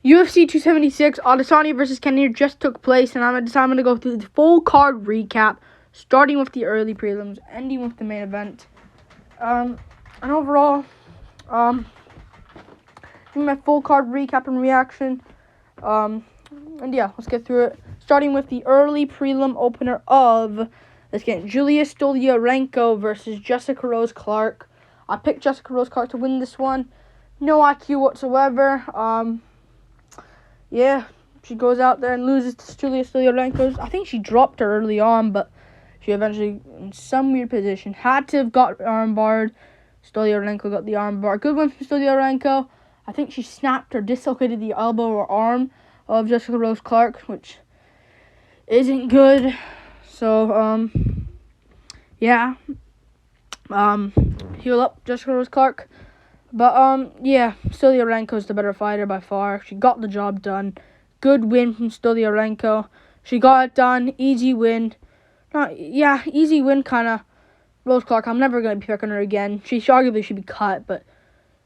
UFC 276, Adesanya versus Cannonier just took place, and I'm going to go through the full card recap, starting with the early prelims, ending with the main event. And overall, my full card recap and reaction. And yeah, let's get through it. Starting with the early prelim opener of, let's get Julia Stoliarenko versus Jessica Rose Clark. I picked Jessica Rose Clark to win this one. No IQ whatsoever. Yeah, she goes out there and loses to Julia Stoliarenko. I think she dropped her early on, but she eventually, in some weird position, had to have got armbarred. Stoliarenko got the armbar. Good one from Stoliarenko. I think she snapped or dislocated the elbow or arm of Jessica Rose Clark, which isn't good. So, yeah. Heal up Jessica Rose Clark. But, yeah, Stoliarenko's the better fighter by far. She got the job done. Good win from Stoliarenko. She got it done. Easy win. Easy win, kind of. Rose Clark, I'm never going to be picking her again. She arguably should be cut, but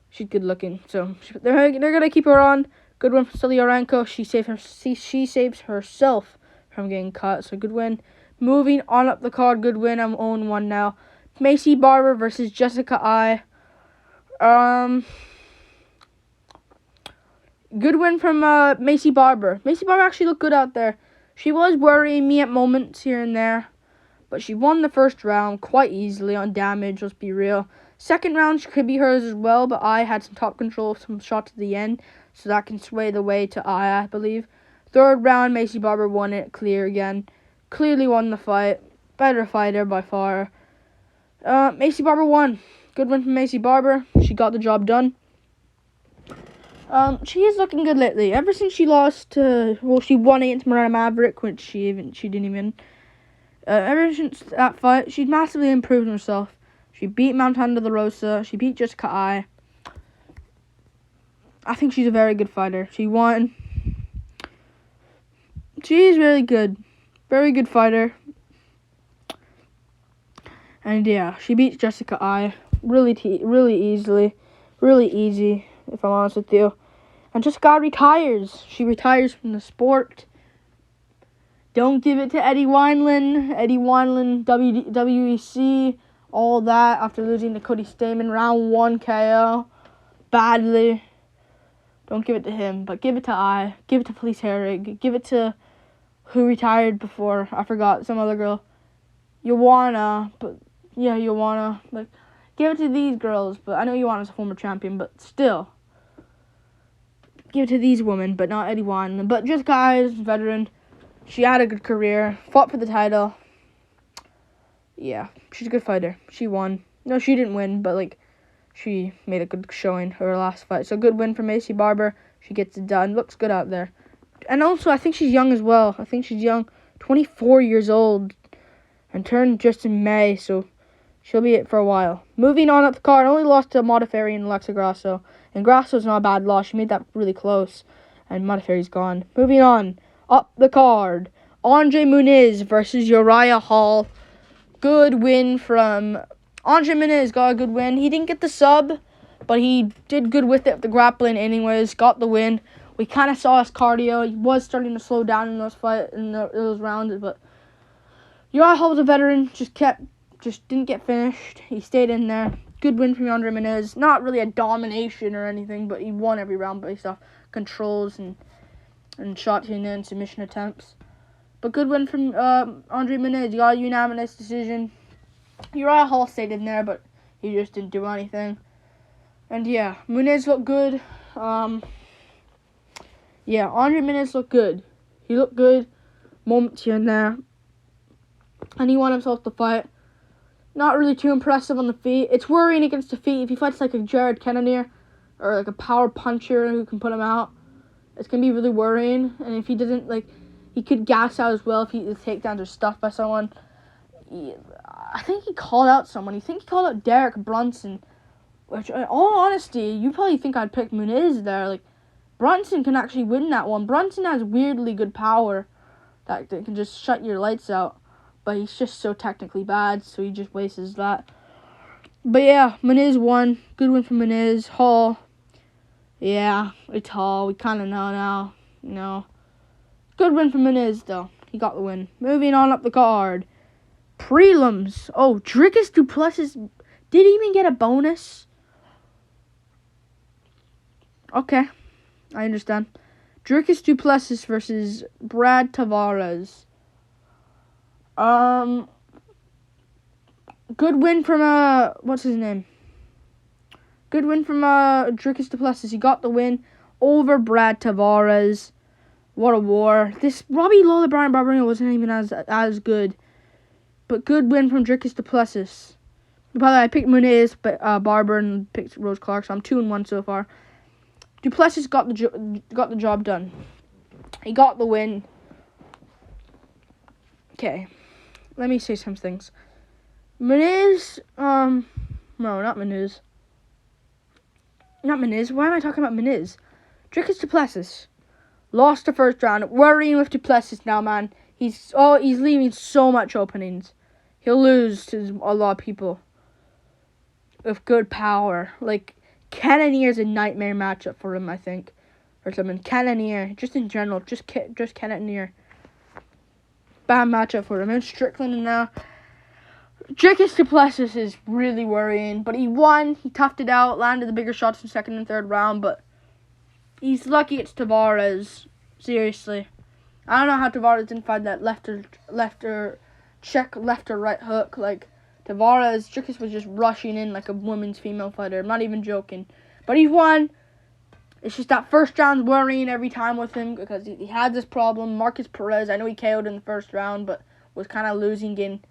she's good looking. So, they're going to keep her on. Good win from Stoliarenko. She saves herself from getting cut. So, good win. Moving on up the card. Good win. I'm 0-1 now. Macy Barber versus Jessica I. Good win from Macy Barber. Macy Barber actually looked good out there. She was worrying me at moments here and there, but she won the first round quite easily on damage, let's be real. Second round could be hers as well, but I had some top control, some shots at the end, so that can sway the way to I believe. Third round, Macy Barber won it clear again. Clearly won the fight. Better fighter by far. Macy Barber won. Good win from Macy Barber. She got the job done. She is looking good lately. Ever since she lost to, she won against Miranda Maverick, which she didn't even. Ever since that fight, she's massively improved herself. She beat Montana De Rosa. She beat Jessica I. I think she's a very good fighter. She won. She is really good. Very good fighter. And yeah, she beats Jessica I. Really easily. Really easy, if I'm honest with you. And Jessica retires. She retires from the sport. Don't give it to Eddie Wineland. Eddie Wineland, WEC, all that after losing to Cody Stamann. Round 1 KO. Badly. Don't give it to him, but give it to I. Give it to Felice Herrig. Give it to who retired before. I forgot, some other girl. Joanna, but yeah, Joanna. Like, give it to these girls, but I know Joanna's a former champion, but still. Give it to these women, but not Eddie Wineland. But just guys, veteran. She had a good career. Fought for the title. Yeah, she's a good fighter. She won. No, she didn't win, but, like, she made a good showing her last fight. So, good win for Macy Barber. She gets it done. Looks good out there. And also, I think she's young as well. I think she's young. 24 years old. And turned just in May, so she'll be it for a while. Moving on up the card, only lost to Modafferi and Alexa Grasso. And Grasso's not a bad loss. She made that really close. And Modafferi's gone. Moving on up the card. Andre Muniz versus Uriah Hall. Good win from Andre Muniz. Got a good win. He didn't get the sub, but he did good with it. The grappling anyways. Got the win. We kind of saw his cardio. He was starting to slow down in those rounds, but Uriah Hall was a veteran. Just didn't get finished. He stayed in there. Good win from Andre Muniz. Not really a domination or anything, but he won every round based off controls and shots in and submission attempts. But good win from Andre Muniz. He got a unanimous decision. Uriah Hall stayed in there, but he just didn't do anything. And yeah, Muniz looked good. Yeah, Andre Muniz looked good. He looked good. Moments here and there. And he won himself the fight. Not really too impressive on the feet. It's worrying against the feet. If he fights like a Jared Cannonier or like a power puncher who can put him out, it's going to be really worrying. And if he doesn't, like, he could gas out as well if his takedowns are stuffed by someone. I think he called out someone. I think he called out Derek Brunson. Which, in all honesty, you probably think I'd pick Muniz there. Like, Brunson can actually win that one. Brunson has weirdly good power that can just shut your lights out. But he's just so technically bad, so he just wastes that. But yeah, Muniz won. Good win for Muniz. Hall. Yeah, it's all. We kind of know now. No. Good win for Muniz, though. He got the win. Moving on up the card. Prelims. Oh, Dricus du Plessis did he even get a bonus? Okay, I understand. Dricus du Plessis versus Brad Tavares. Good win from what's his name? Good win from Dricus du Plessis. He got the win over Brad Tavares. What a war! This Robbie Lawler Brian Barber wasn't even as good, but good win from Dricus du Plessis. By the way, I picked Muniz, but Barber and picked Rose Clark, so I'm 2-1 so far. Du Plessis got the job done. He got the win. Okay, let me say some things. Muniz, no, not Muniz. Not Muniz. Why am I talking about Muniz? Dricus du Plessis lost the first round. Worrying with du Plessis now, man. He's leaving so much openings. He'll lose to a lot of people with good power. Like, Cannonier is a nightmare matchup for him, I think. Or something. Cannonier, just in general, just Cannonier. Bad matchup for him. And Strickland and now. Dricus du Plessis is really worrying, but he won. He toughed it out, landed the bigger shots in second and third round, but he's lucky it's Tavares. Seriously. I don't know how Tavares didn't find that left or right hook. Like, Tavares, Dricus was just rushing in like a women's female fighter. I'm not even joking. But he won. It's just that first round's worrying every time with him because he had this problem. Marcus Perez, I know he KO'd in the first round, but was kind of losing, getting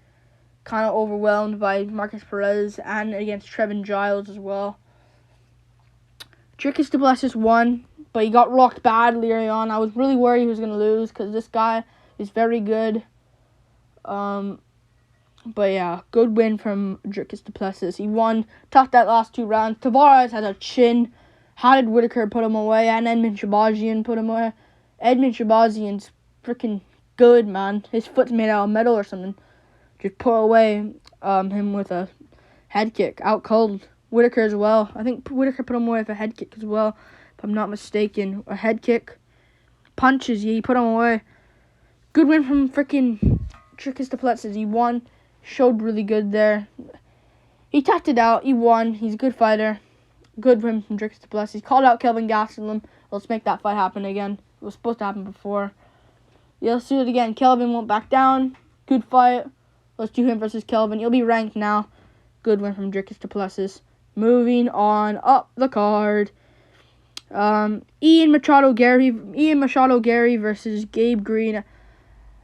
kind of overwhelmed by Marcus Perez and against Trevin Giles as well. Dricus du Plessis won, but he got rocked badly early on. I was really worried he was going to lose because this guy is very good. But yeah, good win from Dricus du Plessis. He won, toughed that last two rounds. Tavares had a chin. How did Whitaker put him away? And Edmund Shabazian put him away. Edmund Shabazian's freaking good, man. His foot's made out of metal or something. Just put away him with a head kick. Out cold. Whitaker as well. I think Whitaker put him away with a head kick as well, if I'm not mistaken. A head kick. Punches, yeah, he put him away. Good win from freaking Dricus du Plessis. He won. Showed really good there. He toughed it out. He won. He's a good fighter. Good win from Dricus du Plessis. Called out Kelvin Gastelum. Let's make that fight happen again. It was supposed to happen before. Yeah, let's do it again. Kelvin won't back down. Good fight. Let's do him versus Kelvin. He'll be ranked now. Good win from Dricus du Plessis. Moving on up the card. Ian Machado Gary versus Gabe Greene.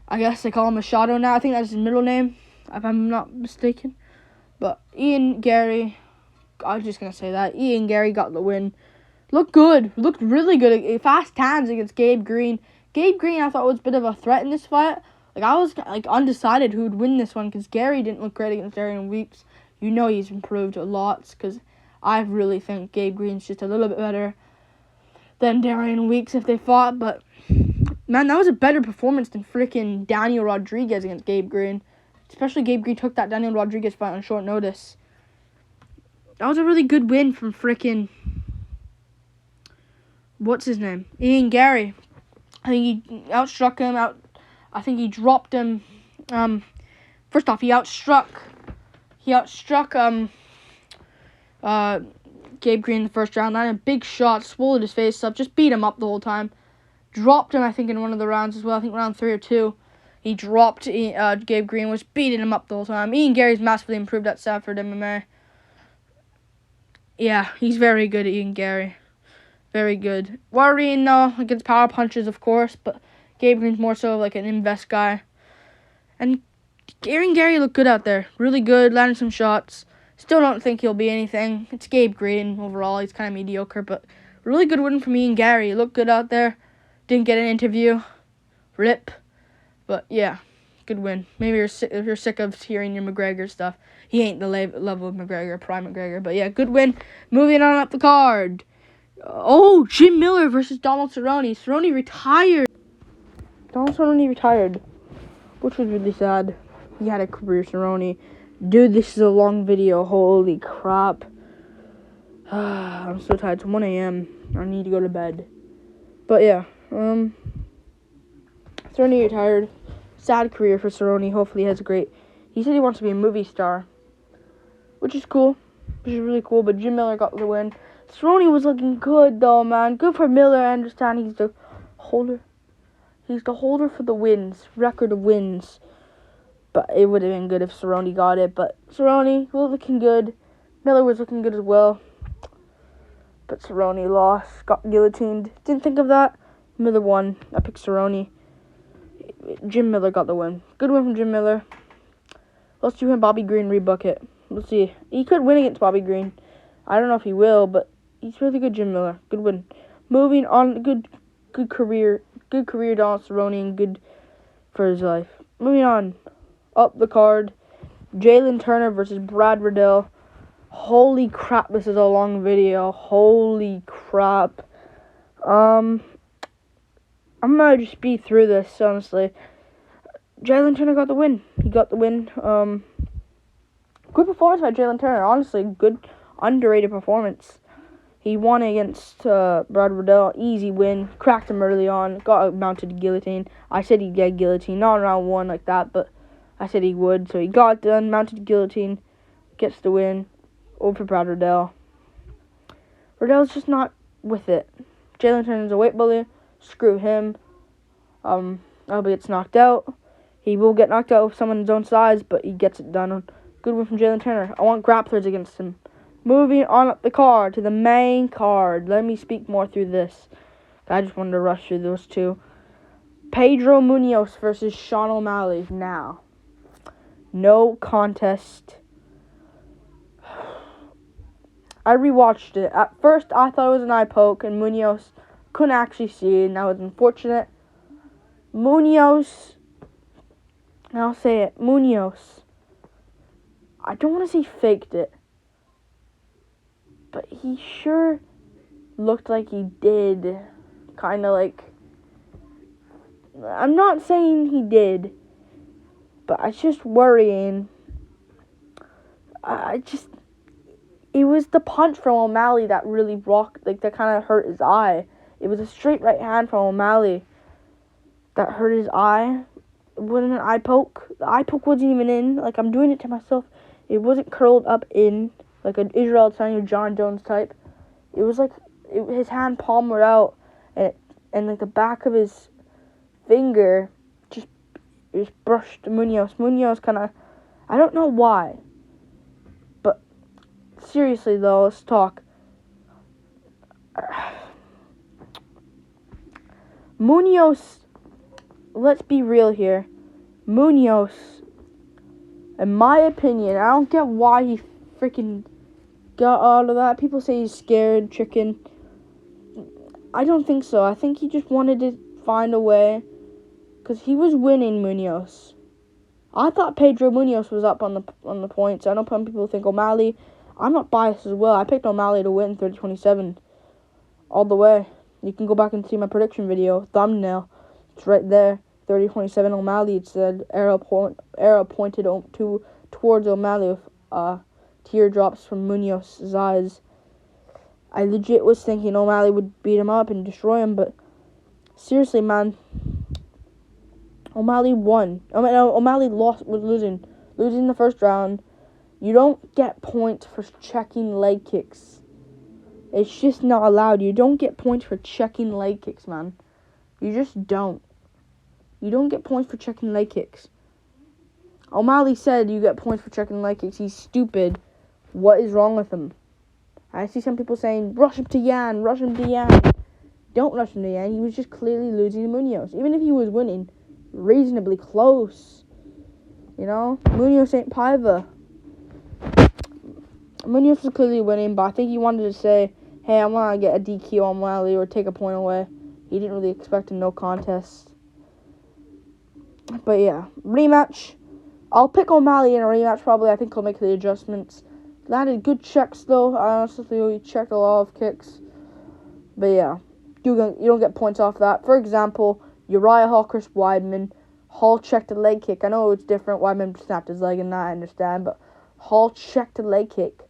I guess they call him Machado now. I think that's his middle name, if I'm not mistaken. But Ian Gary, I was just going to say that. Ian Gary got the win. Looked good. Looked really good. Fast hands against Gabe Greene. Gabe Greene, I thought, was a bit of a threat in this fight. Like, I was undecided who would win this one because Gary didn't look great against Darian Weeks. You know he's improved a lot because I really think Gabe Greene's just a little bit better than Darian Weeks if they fought. But, man, that was a better performance than freaking Daniel Rodriguez against Gabe Greene. Especially Gabe Greene took that Daniel Rodriguez fight on short notice. That was a really good win from freaking, what's his name? Ian Gary. I think he outstruck him. I think he dropped him. First off, he outstruck Gabe Greene in the first round. Landed a big shot, swallowed his face up, just beat him up the whole time. Dropped him, I think, in one of the rounds as well. I think round 3 or 2. He dropped Gabe Greene, was beating him up the whole time. Ian Gary's massively improved at Sanford MMA. Yeah, he's very good, Ian Gary. Very good. Worrying, though, against power punches, of course, but Gabe Greene's more so like an invest guy. And Ian Gary looked good out there. Really good, landed some shots. Still don't think he'll be anything. It's Gabe Greene overall. He's kind of mediocre, but really good win from Ian Gary. He looked good out there. Didn't get an interview. Rip. But, yeah, good win. Maybe if you're sick of hearing your McGregor stuff. He ain't the level of McGregor, prime McGregor. But, yeah, good win. Moving on up the card. Jim Miller versus Donald Cerrone. Cerrone retired. Donald Cerrone retired, which was really sad. He had a career, Cerrone. Dude, this is a long video. Holy crap. I'm so tired. It's 1 a.m. I need to go to bed. But yeah, Cerrone retired. Sad career for Cerrone. Hopefully he has a great... He said he wants to be a movie star, which is cool. Which is really cool, but Jim Miller got the win. Cerrone was looking good, though, man. Good for Miller. I understand he's the holder. He's the holder for the wins. Record of wins. But it would have been good if Cerrone got it. But Cerrone was looking good. Miller was looking good as well. But Cerrone lost. Got guillotined. Didn't think of that. Miller won. I picked Cerrone. Jim Miller got the win. Good win from Jim Miller. Let's do him Bobby Greene rebucket. Let's see. He could win against Bobby Greene. I don't know if he will, but he's really good, Jim Miller. Good win. Moving on. Good career. Good career, Donald Cerrone, and good for his life. Moving on. Up the card. Jalen Turner versus Brad Riddell. Holy crap, this is a long video. Holy crap. I'm gonna just speed through this, honestly. Jalen Turner got the win. He got the win. Good performance by Jalen Turner. Honestly, good, underrated performance. He won against Brad Riddell. Easy win. Cracked him early on. Got a mounted guillotine. I said he'd get guillotine. Not in round 1 like that, but I said he would. So he got done. Mounted guillotine. Gets the win. Over for Brad Riddell. Riddell's just not with it. Jalen Turner's a weight bully. Screw him. He gets knocked out. He will get knocked out with someone his own size, but he gets it done. Good win from Jalen Turner. I want grapplers against him. Moving on up the card to the main card. Let me speak more through this. I just wanted to rush through those two. Pedro Munoz versus Sean O'Malley. Now, no contest. I rewatched it. At first, I thought it was an eye poke, and Munoz couldn't actually see it, and that was unfortunate. Munoz, and I'll say it, Munoz, I don't want to say faked it, but he sure looked like he did. Kind of like, I'm not saying he did, but it's just worrying. It was the punch from O'Malley that really rocked, like, that kind of hurt his eye. It was a straight right hand from O'Malley that hurt his eye. It wasn't an eye poke. The eye poke wasn't even in. Like, I'm doing it to myself. It wasn't curled up in, like an Israel Adesanya, John Jones type. It was like, his hand palm were out, and like the back of his finger just brushed Munoz. Munoz kind of, I don't know why. But seriously though, let's talk. Munoz, let's be real here. Munoz, in my opinion, I don't get why he freaking got out of that. People say he's scared, chicken. I don't think so. I think he just wanted to find a way, because he was winning Munoz. I thought Pedro Munoz was up on the points. I know some people think O'Malley. I'm not biased as well. I picked O'Malley to win 30-27 all the way. You can go back and see my prediction video, thumbnail. It's right there. 30-27 O'Malley. It said arrow pointed towards O'Malley with teardrops from Munoz's eyes. I legit was thinking O'Malley would beat him up and destroy him, but seriously, man, O'Malley won. O'Malley was losing the first round. You don't get points for checking leg kicks. It's just not allowed. You don't get points for checking leg kicks, man. You just don't. You don't get points for checking leg kicks. O'Malley said you get points for checking leg kicks. He's stupid. What is wrong with him? I see some people saying, rush him to Yan. Don't rush him to Yan. He was just clearly losing to Munoz. Even if he was winning, reasonably close. You know? Munoz ain't Paiva. Munoz was clearly winning, but I think he wanted to say, hey, I want to get a DQ on O'Malley or take a point away. He didn't really expect a no contest. But yeah, rematch. I'll pick O'Malley in a rematch probably. I think he'll make the adjustments. Landed good checks though. I honestly checked a lot of kicks. But yeah, you don't get points off that. For example, Uriah Hall, Chris Weidman. Hall checked a leg kick. I know it's different. Weidman snapped his leg and that I understand. But Hall checked a leg kick.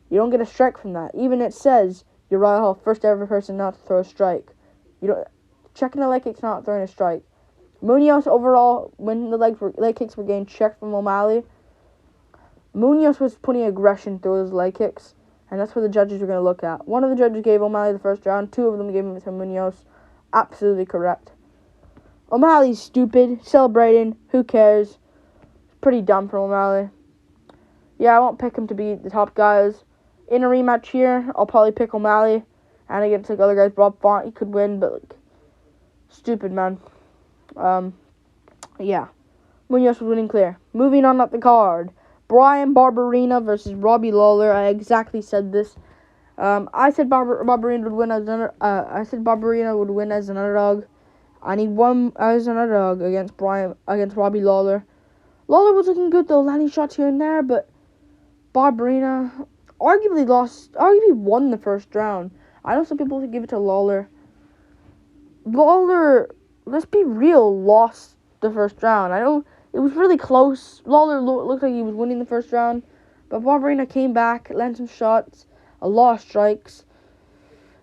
You don't get a strike from that. Even it says Uriah Hall, first ever person not to throw a strike. You don't checking the leg kicks, not throwing a strike. Munoz overall, when the leg kicks were getting checked from OMalley, Munoz was putting aggression through his leg kicks, and that's what the judges were going to look at. One of the judges gave OMalley the first round. 2 of them gave him to Munoz. Absolutely correct. OMalley's stupid, celebrating. Who cares? Pretty dumb for OMalley. Yeah, I won't pick him to be the top guys. In a rematch here, I'll probably pick OMalley, and against other guys, Rob Font, he could win, but stupid, man. Yeah. Munoz was winning clear. Moving on up the card. Bryan Barberena versus Robbie Lawler. I exactly said this. I said Barberena would win as an underdog. And he won as an underdog against Robbie Lawler. Lawler was looking good though, landing shots here and there, but Barberena arguably won the first round. I know some people give it to Lawler. Lawler, let's be real, lost the first round. I know it was really close. Lawler looked like he was winning the first round, but Barberena came back, landed some shots, a lot of strikes.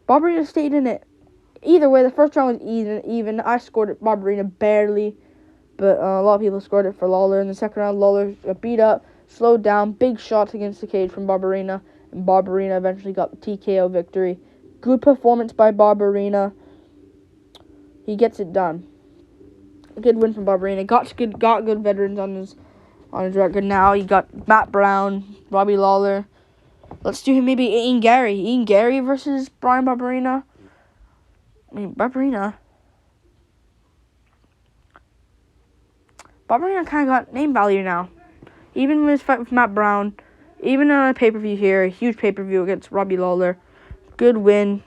Barberena stayed in it. Either way, the first round was even. I scored it Barberena barely, but a lot of people scored it for Lawler. In the second round, Lawler got beat up, slowed down, big shots against the cage from Barberena, and Barberena eventually got the TKO victory. Good performance by Barberena. He gets it done. A good win from Barberena. Got good veterans on his record now. You got Matt Brown, Robbie Lawler. Let's do maybe Ian Gary versus Bryan Barberena. I mean, Barberena kind of got name value now. Even with his fight with Matt Brown, even on a pay-per-view here, a huge pay-per-view against Robbie Lawler. Good win.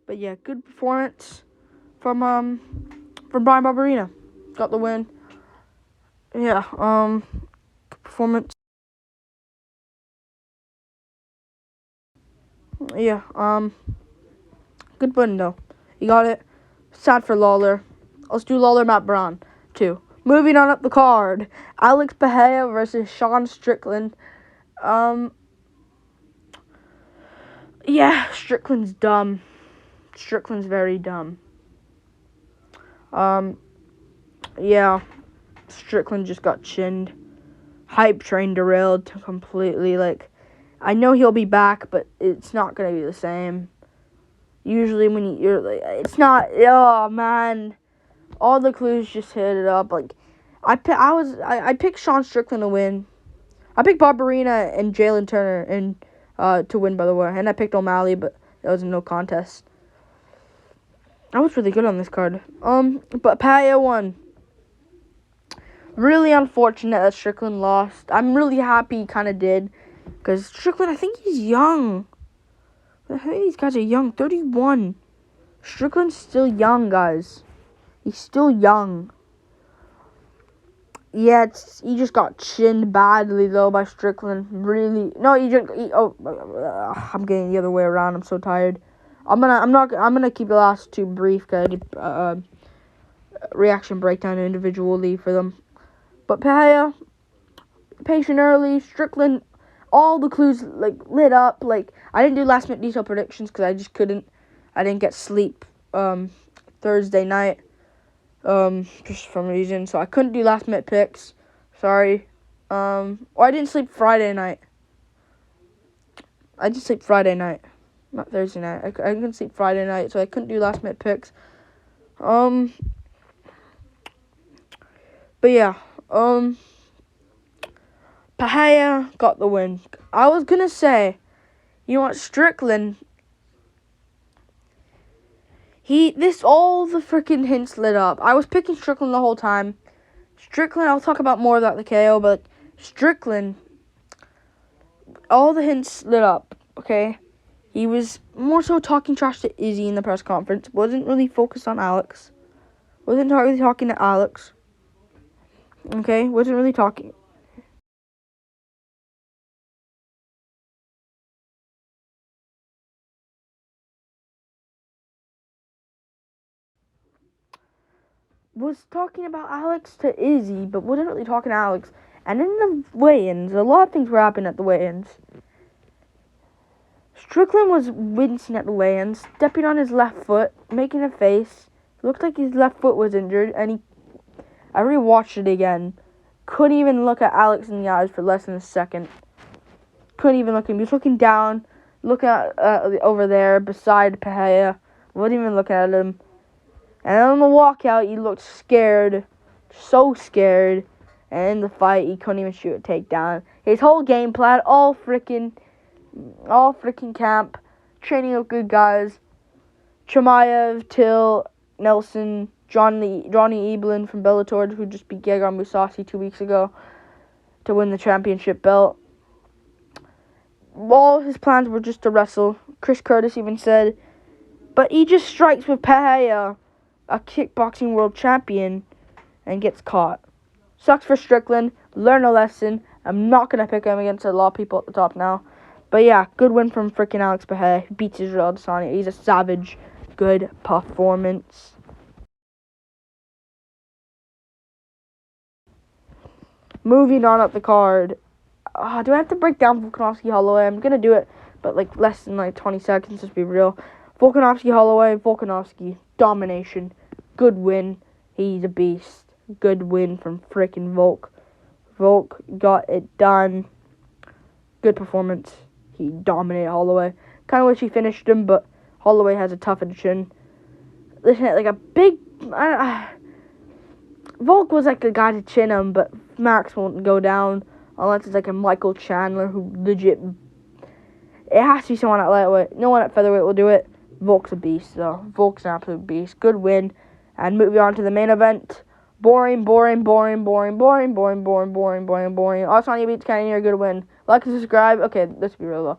But yeah, good performance from Bryan Barberena. Got the win. Yeah, good performance. Yeah, good win though. You got it. Sad for Lawler. Let's do Lawler Matt Brown too. Moving on up the card, Alex Pereira versus Sean Strickland. Yeah, Strickland's dumb. Strickland's very dumb. Yeah, Strickland just got chinned. Hype train derailed completely. I know he'll be back, but it's not gonna be the same. Usually when you're it's not. Oh man, all the clues just hit it up. I picked Sean Strickland to win. I picked Barberena and Jalen Turner to win, by the way, and I picked OMalley, but it was no contest. I was really good on this card. But Pereira won. Really unfortunate that Strickland lost. I'm really happy he kind of did, because Strickland, I think he's young. I think these guys are young. 31. Strickland's still young, guys. He's still young. Yeah, he just got chinned badly though by Strickland. Really, no, I'm getting the other way around. I'm so tired. I'm gonna keep the last 2 brief, cause I did reaction breakdown individually for them. But Pereira, patient early. Strickland, all the clues lit up. I didn't do last minute detail predictions because I just couldn't. I didn't get sleep Thursday night. Just for some reason, so I couldn't do last minute picks. Sorry. Or I didn't sleep Friday night. I just sleep Friday night, not Thursday night. I couldn't sleep Friday night, so I couldn't do last minute picks. But yeah. Pereira got the win. I was gonna say, you know what, Strickland. All the freaking hints lit up. I was picking Strickland the whole time. Strickland, I'll talk about more about the KO, but Strickland, all the hints lit up, okay? He was more so talking trash to Izzy in the press conference. Wasn't really focused on Alex. Wasn't really talking to Alex. Okay? Wasn't really talking. was talking about Alex to Izzy, but wasn't really talking to Alex. And in the weigh-ins, a lot of things were happening at the weigh-ins. Strickland was wincing at the weigh-ins, stepping on his left foot, making a face. It looked like his left foot was injured, and I rewatched it again. Couldn't even look at Alex in the eyes for less than a second. Couldn't even look at him. He was looking down, looking at over there beside Pereira. Wasn't even looking at him. And on the walkout, he looked scared, so scared. And in the fight, he couldn't even shoot a takedown. His whole game plan, all freaking camp, training with good guys. Chimaev, Till, Nelson, Johnny Eblin from Bellator, who just beat Gegard Mousasi 2 weeks ago to win the championship belt. All his plans were just to wrestle. Chris Curtis even said, but he just strikes with Pereira, a kickboxing world champion, and gets caught. Sucks for Strickland. Learn a lesson. I'm not going to pick him against a lot of people at the top now. But yeah, good win from freaking Alex Pereira. Beats Israel Adesanya. He's a savage. Good performance. Moving on up the card. Do I have to break down Volkanovski Holloway? I'm going to do it, but less than 20 seconds, just be real. Volkanovski Holloway. Volkanovski. Domination. Good win. He's a beast. Good win from freaking Volk. Volk got it done. Good performance. He dominated Holloway. Kind of wish he finished him, but Holloway has a tougher chin. Listen, a big... Volk was a guy to chin him, but Max won't go down unless it's a Michael Chandler who legit... It has to be someone at lightweight. No one at featherweight will do it. Volk's a beast, though. Volk's an absolute beast. Good win. And moving on to the main event. Boring. Adesanya beats Cannonier, good win. Like and subscribe. Okay, let's be real though.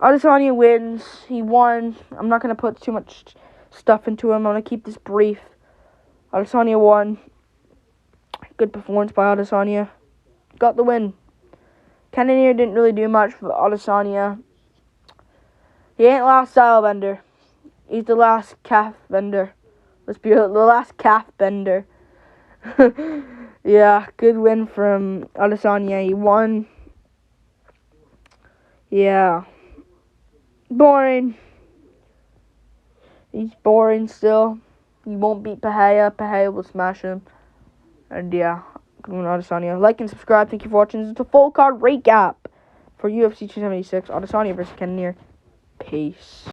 Adesanya wins. He won. I'm not going to put too much stuff into him. I'm going to keep this brief. Adesanya won. Good performance by Adesanya. Got the win. Cannonier didn't really do much for Adesanya. He ain't last style bender. He's the last calf bender. Let's be real, the last calf bender. Yeah, good win from Adesanya. He won. Yeah. Boring. He's boring still. He won't beat Pereira. Pereira will smash him. And yeah, good win Adesanya. Like and subscribe. Thank you for watching. It's a full card recap for UFC 276. Adesanya versus Cannonier. Peace.